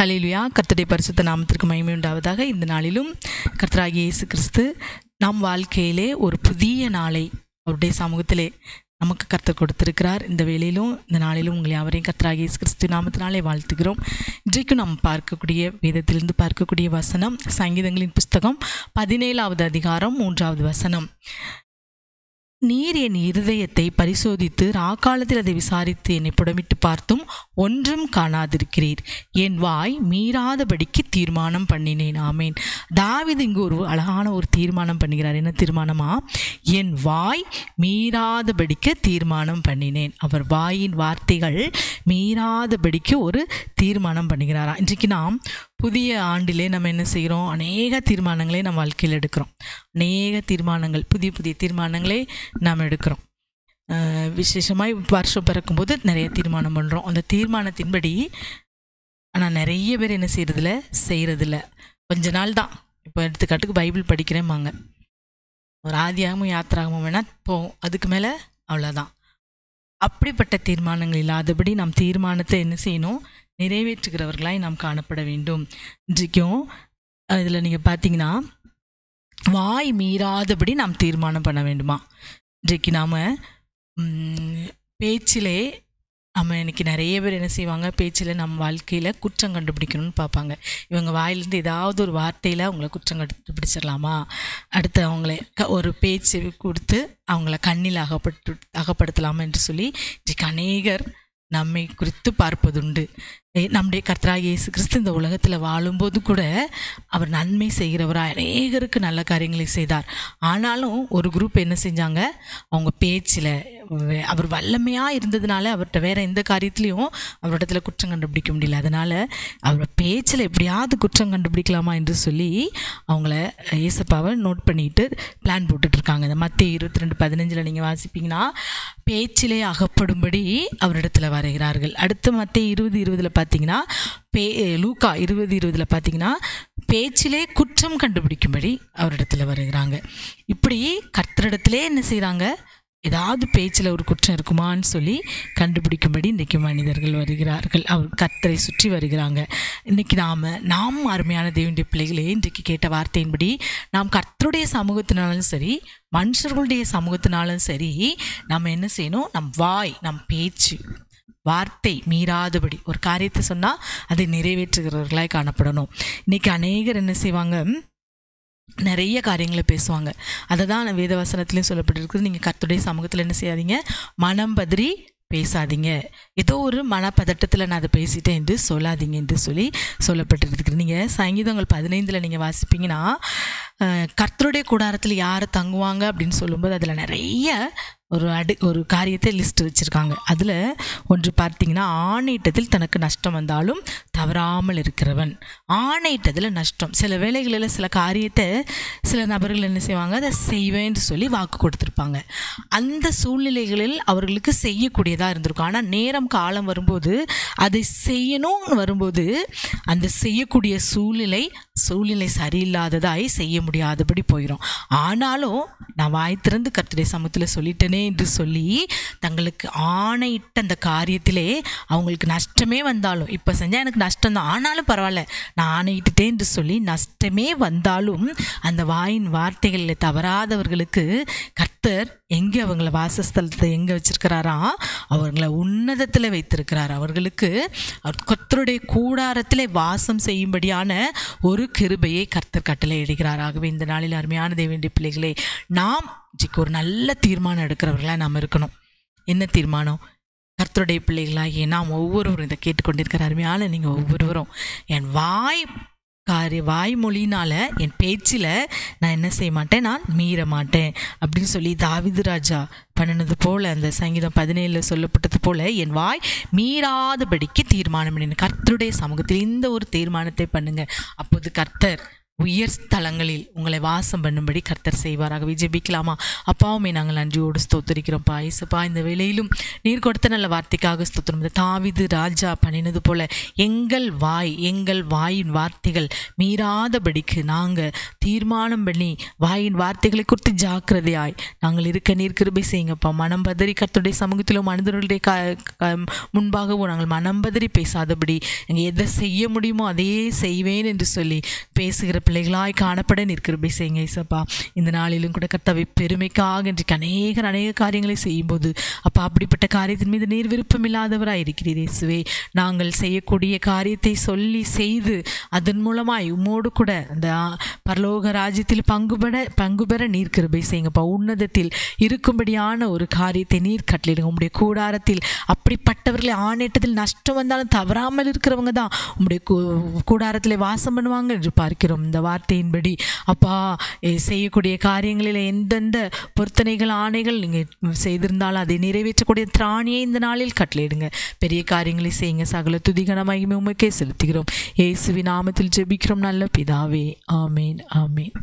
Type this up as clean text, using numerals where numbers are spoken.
ஹல்லேலூயா. கர்த்தருடைய பரிசுத்த நாமத்திற்கு மகிமை உண்டாவதாக. இந்த நாளிலும் கர்த்தராகிய இயேசு கிறிஸ்து நம் வாழ்க்கையிலே ஒரு புதிய நாளை அவருடைய சமூகத்திலே நமக்கு கர்த்தர் கொடுத்திருக்கிறார். இந்த வேளையிலும் இந்த நாளிலும் உங்களை அவரையும் கர்த்தராகிய இயேசு கிறிஸ்து நாமத்தினாலே வாழ்த்துகிறோம். இன்றைக்கும் நாம் பார்க்கக்கூடிய வேதத்திலிருந்து பார்க்கக்கூடிய வசனம் சங்கீதங்களின் புஸ்தகம் 17வது அதிகாரம் 3வது வசனம். நீர் என் இருதயத்தை பரிசோதித்து ராக்காலத்தில் அதை விசாரித்து என்னை புடமிட்டு பார்த்தும் ஒன்றும் காணாதிருக்கிறீர். என் வாய் மீறாதபடிக்கு தீர்மானம் பண்ணினேன். ஆமேன். தாவீது இங்கு ஒரு அழகான ஒரு தீர்மானம் பண்ணுகிறார். என்ன தீர்மானமா? என் வாய் மீறாதபடிக்கு தீர்மானம் பண்ணினேன். அவர் வாயின் வார்த்தைகள் மீறாதபடிக்கு ஒரு தீர்மானம் பண்ணுகிறாரா. இன்றைக்கு நாம் புதிய ஆண்டிலே நம்ம என்ன செய்கிறோம்? அநேக தீர்மானங்களை நம்ம வாழ்க்கையில் எடுக்கிறோம். அநேக தீர்மானங்கள், புதிய புதிய தீர்மானங்களை நாம் எடுக்கிறோம். விசேஷமாக வருஷம் பிறக்கும்போது நிறைய தீர்மானம் பண்ணுறோம். அந்த தீர்மானத்தின்படி ஆனால் நிறைய பேர் என்ன செய்கிறதில்ல. கொஞ்ச நாள் தான். இப்போ எடுத்துக்காட்டுக்கு பைபிள் படிக்கிறேம்பாங்க, ஒரு ஆதியாகமும் யாத்திராகமும் வேணால் போவோம், அதுக்கு மேலே அவ்வளோதான். அப்படிப்பட்ட தீர்மானங்கள் இல்லாதபடி நாம் தீர்மானத்தை என்ன செய்யணும்? நிறைவேற்றுகிறவர்களாய் நாம் காணப்பட வேண்டும். இன்றைக்கும் இதில் நீங்கள் பார்த்தீங்கன்னா வாய் மீறாதபடி நாம் தீர்மானம் பண்ண வேண்டுமா? இன்றைக்கு நாம் பேச்சிலே நம்ம இன்றைக்கி நிறைய பேர் என்ன செய்வாங்க? பேச்சில் நம்ம வாழ்க்கையில் குற்றம் கண்டுபிடிக்கணும்னு பார்ப்பாங்க. இவங்க வாயிலேருந்து ஏதாவது ஒரு வார்த்தையில் அவங்கள குற்றம் கண்டுபிடிச்சிடலாமா, அடுத்து அவங்கள ஒரு பேச்சு கொடுத்து அவங்கள கண்ணில் அகப்படுத்தலாமா என்று சொல்லி இன்றைக்கு அநேகர் நம்மை குறித்து பார்ப்பதுண்டு. நம்முடைய கர்த்தராகிய இயேசு கிறிஸ்து இந்த உலகத்தில் வாழும்போது கூட அவர் நன்மை செய்கிறவராக அநேகருக்கு நல்ல காரியங்களை செய்தார். ஆனாலும் ஒரு குரூப் என்ன செஞ்சாங்க? அவங்க பேச்சில் அவர் வல்லமையாக இருந்ததுனால அவர்கிட்ட வேறு எந்த காரியத்துலேயும் அவரிடத்துல குற்றம் கண்டுபிடிக்க முடியல. அதனால் அவரோட பேச்சில் எப்படியாவது குற்றம் கண்டுபிடிக்கலாமா என்று சொல்லி அவங்கள ஏசப்பாவை நோட் பண்ணிட்டு பிளான் போட்டுட்ருக்காங்க. இந்த மத்தேயு 22:15 நீங்கள் வாசிப்பீங்கன்னா பேச்சிலே அகப்படும்படி அவரிடத்துல வருகிறார்கள். அடுத்து மத்தேயு 20:20 பார்த்தீங்கன்னா லூக்கா 20:20 பார்த்தீங்கன்னா பேச்சிலே குற்றம் கண்டுபிடிக்கும்படி அவரிடத்துல வருகிறாங்க. இப்படி கர்த்தரிடத்திலே என்ன செய்கிறாங்க? ஏதாவது பேச்சில் ஒரு குற்றம் இருக்குமான்னு சொல்லி கண்டுபிடிக்கும்படி இன்றைக்கி மனிதர்கள் வருகிறார்கள். அவர் கர்த்தரை சுற்றி வருகிறாங்க. இன்றைக்கி நாம் அருமையான தேவனுடைய பிள்ளைகளே, இன்றைக்கு கேட்ட வார்த்தையின்படி நாம் கர்த்தருடைய சமூகத்தினாலும் சரி, மனுஷர்களுடைய சமூகத்தினாலும் சரி, நம்ம என்ன செய்யணும்? நம் வாய், நம் பேச்சு, வார்த்தை மீறாதபடி ஒரு காரியத்தை சொன்னால் அதை நிறைவேற்றுகிறவர்களாய் காணப்படணும். இன்றைக்கி அநேகர் என்ன செய்வாங்க? நிறைய காரியங்களை பேசுவாங்க. அதை தான் வேதவசனத்துலேயும் சொல்லப்பட்டிருக்குது. நீங்கள் கர்த்தருடைய சமூகத்தில் என்ன செய்யாதீங்க? மனம் பதறி பேசாதீங்க. ஏதோ ஒரு மனப்பதட்டத்தில் நான் அதை பேசிட்டேன் என்று சொல்லாதீங்க என்று சொல்லி சொல்லப்பட்டிருக்கு. நீங்கள் சங்கீதங்கள் 15 நீங்கள் வாசிப்பீங்கன்னா கர்த்தருடைய கூடாரத்தில் யார் தங்குவாங்க அப்படின்னு சொல்லும்போது அதில் நிறைய ஒரு காரியத்தை லிஸ்ட் வச்சுருக்காங்க. அதில் ஒன்று பார்த்தீங்கன்னா, ஆணையிட்டதில் தனக்கு நஷ்டம் வந்தாலும் தவறாமல் இருக்கிறவன். ஆணையிட்டதில் நஷ்டம். சில வேளைகளில் சில காரியத்தை சில நபர்கள் என்ன செய்வாங்க? அதை செய்வேன்னு சொல்லி வாக்கு கொடுத்துருப்பாங்க. அந்த சூழ்நிலைகளில் அவர்களுக்கு செய்யக்கூடியதாக இருந்திருக்கும். ஆனால் நேரம் காலம் வரும்போது அதை செய்யணும்னு வரும்போது அந்த செய்யக்கூடிய சூழ்நிலை சரியில்லாததாய் செய்ய முடியாதபடி போயிடும். ஆனாலும் நான் வாய் திறந்து கர்த்தருடைய சமூகத்தில் சொல்லிட்டேனே என்று சொல்லி தங்களுக்கு ஆணையிட்ட அந்த காரியத்திலே அவங்களுக்கு நஷ்டமே வந்தாலும், இப்போ செஞ்சால் எனக்கு நஷ்டம் தான், ஆனாலும் பரவாயில்ல நான் ஆணையிட்டுட்டேன் என்று சொல்லி நஷ்டமே வந்தாலும் அந்த வாயின் வார்த்தைகளில் தவறாதவர்களுக்கு கர்த்தர் எங்கே அவங்கள வாசஸ்தலத்தை எங்கே வச்சிருக்கிறாரா? அவங்கள உன்னதத்தில் வைத்திருக்கிறார். அவர்களுக்கு கர்த்தருடைய கூடாரத்திலே வாசம் செய்யும்படியான ஒரு கிருபையை கர்த்தர் கட்டளை இடுகிறார். ஆகவே இந்த நாளில் அருமையான தேவனுடைய பிள்ளைகளே, நாம் ஒரு நல்ல தீர்மானம் எடுக்கிறவர்களாக நாம் இருக்கணும். என்ன தீர்மானம்? கர்த்தருடைய பிள்ளைகளாகிய நாம் ஒவ்வொருவரும், இதை கேட்டுக்கொண்டிருக்கிற அருமையான நீங்கள் ஒவ்வொருவரும், என் வாய்மொழினால், என் பேச்சில் நான் என்ன செய்ய மாட்டேன்? நான் மீற மாட்டேன் அப்படின்னு சொல்லி தாவீது ராஜா பண்ணினது போல், அந்த சங்கீதம் 17 சொல்லப்பட்டது போல் என் வாய் மீறாதபடிக்கு தீர்மானம் பண்ணு. கர்த்தருடைய சமூகத்தில் இந்த ஒரு தீர்மானத்தை பண்ணுங்க. அப்போது கர்த்தர் உயர் ஸ்தலங்களில் உங்களை வாசம் பண்ணும்படி கர்த்தர் செய்வாராகவே. ஜெபிக்கலாமா? அப்பாவுமே நாங்கள் நன்றியோடு ஸ்தோத்திரிக்கிறோம்ப்பா. இயேசுப்பா, இந்த வேளையிலும் நீர் கொடுத்த நல்ல வார்த்தைக்காக ஸ்தோத்திரம். இந்த தாவீது ராஜா பண்ணினது போல எங்கள் வாயின் வார்த்தைகள் மீறாதபடிக்கு நாங்கள் தீர்மானம் பண்ணி வாயின் வார்த்தைகளை குறித்து ஜாக்கிரதையாய் நாங்கள் இருக்க நீர் கிருபை செய்யுங்கப்பா. மனம் பதறி கர்த்தருடைய சமூகத்திலோ மனிதர்களுடைய முன்பாகவோ நாங்கள் மனம் பதறி பேசாதபடி எங்கள் எதை செய்ய முடியுமோ அதையே செய்வேன் என்று சொல்லி பேசுகிற பிள்ளைகளாய் காணப்பட நீர் கிருபை செய்யுங்க இயேசப்பா. இந்த நாளிலும் கூட கர்த்தாவே, பெருமைக்காக இன்றைக்கு அநேக காரியங்களை செய்யும்போது அப்பா, அப்படிப்பட்ட காரியத்தின் மீது நீர் விருப்பம் இல்லாதவராய் இருக்கிறீர் இயேசுவே. நாங்கள் செய்யக்கூடிய காரியத்தை சொல்லி செய்து அதன் மூலமாய் உம்மோடு கூட அந்த பரலோக ராஜ்யத்தில் பங்கு பெற நீர் கிருபை செய்யுங்கப்பா. உன்னதத்தில் இருக்கும்படியான ஒரு காரியத்தை நீர் கட்டளையிடுங்க. உம்முடைய கூடாரத்தில் அப்படிப்பட்டவர்களை ஆணையிட்டதில் நஷ்டம் வந்தாலும் தவறாமல் இருக்கிறவங்க தான் உம்முடைய கூடாரத்தில் வாசம் பண்ணுவாங்க என்று பார்க்கிறோம். இந்த வார்த்தையின்படி அப்பா, செய்யக்கூடிய காரியங்களில் எந்தெந்த பொருத்தனைகள் ஆணைகள் நீங்கள் செய்திருந்தாலும் அதை நிறைவேற்றக்கூடிய திராணியை இந்த நாளில் கட்டளையிடுங்க. பெரிய காரியங்களை செய்யுங்க. சகல துதிகன மகிமை உமக்கே செலுத்துகிறோம். இயேசுவின் நாமத்தில் ஜெபிக்கிறோம் நல்ல பிதாவே. ஆமேன், ஆமேன்.